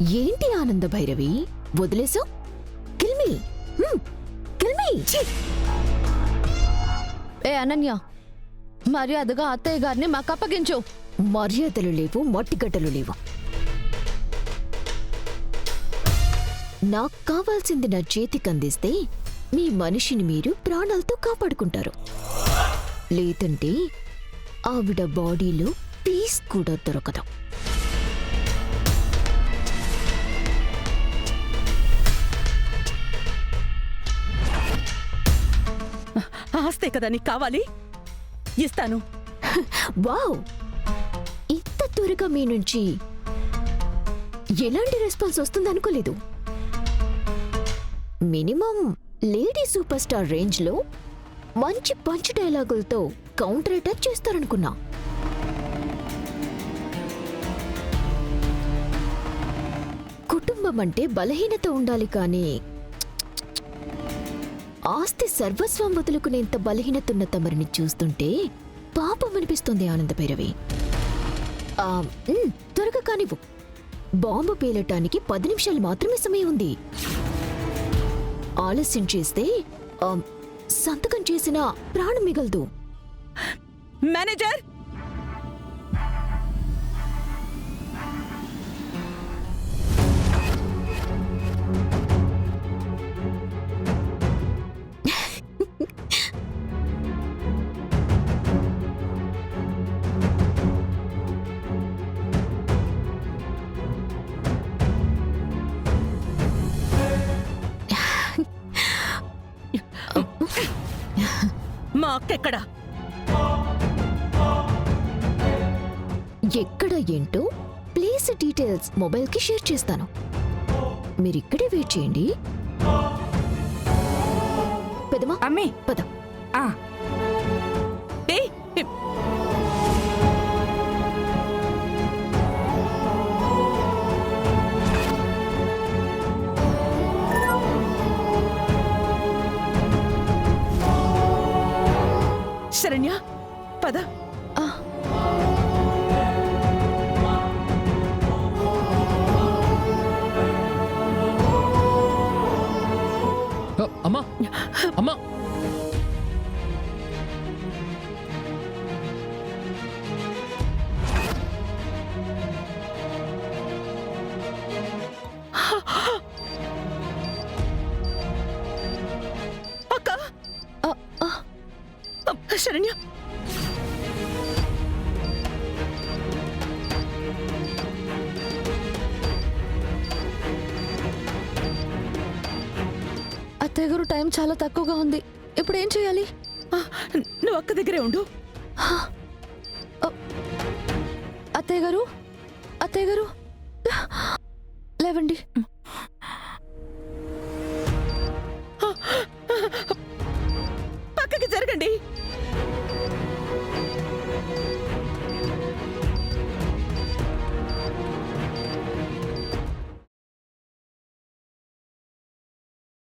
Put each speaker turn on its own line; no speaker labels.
ఏంటి ఆనంద భైరవి వదిలేసావు? కిల్మి కిల్మి.
ఏ అనన్య, మర్యాదగా అత్తయ్య గారిని మాకు అప్పగించు.
మర్యాదలు లేవు, మట్టిగడ్డలు లేవు. నాకు కావాల్సింది నా చేతికి అందిస్తే మీ మనిషిని మీరు ప్రాణాలతో కాపాడుకుంటారు. లేదంటే ఆవిడ బాడీలో పీస్ కూడా దొరకదు.
ఆస్తే కదా నీకు కావాలి, ఇస్తాను.
వావ్, ఇంత త్వరగా మీ నుంచి ఎలాంటి రెస్పాన్స్ వస్తుందనుకోలేదు. Minimum lady super star range లో మంచి పంచ్ డైలాగులతో కౌంటర్ అటాక్ చేస్తారనుకున్నా. కుటుంబం అంటే బలహీనత ఉండాలి కానీ ఆస్తి సర్వస్వం వదులుకునేంత బలహీనతున్న తమరిని చూస్తుంటే పాపం అనిపిస్తుంది ఆనంద భైరవి. త్వరగా కానివ్వు. బాంబు పేలటానికి 10 నిమిషాలు మాత్రమే సమయం ఉంది. ఆలస్యం చేస్తే సంతకం చేసిన ప్రాణం మిగలదు.
మేనేజర్, మా అక్కెక్కడా?
ఎక్కడ ఏంటో ప్లేస్ డీటెయిల్స్ మొబైల్కి షేర్ చేస్తాను. మీరిక్కడే వెయిట్ చేయండి. పెదమా
అమ్మే
పద.
శరణ్య, పద.
అమ్మా అమ్మా,
అక్క, శరణ్య,
అత్తయ్య గారు, టైం చాలా తక్కువగా ఉంది. ఇప్పుడు ఏం చేయాలి?
నువ్వు అక్క దగ్గరే ఉండు.
అత్తయ్య గారు, అత్తయ్య గారు లేవండి.